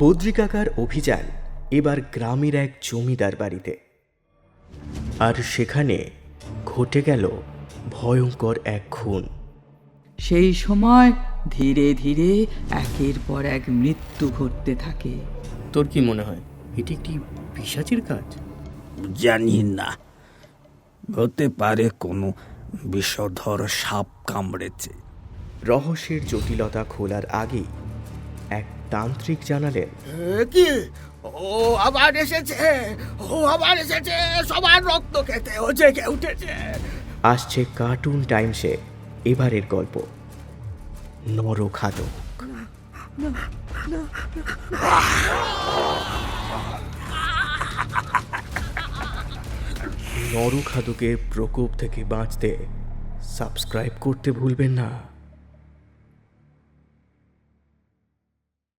বদ্রী কাকার অভিযান এবার গ্রামের এক জমিদার বাড়িতে, আর সেখানে ঘটে গেল ভয়ঙ্কর এক খুন। সেই সময় ধীরে ধীরে একের পর এক মৃত্যু ঘটতে থাকে। তোর কি মনে হয় এটি একটি পিশাচের কাজ? জানি না, হতে পারে কোনো বিষধর সাপ কামড়েছে। রহস্যের জটিলতা খোলার আগেই এক তান্ত্রিক জানালেন, কি? ও আবার এসেছে, ও আবার এসেছে, সবার রক্ত খেতে ও জেগে উঠেছে। আসছে কার্টুন টাইমসে এবারের গল্প নরখাদক। নরখাদকের প্রকোপ থেকে বাঁচতে সাবস্ক্রাইব করতে ভুলবেন না।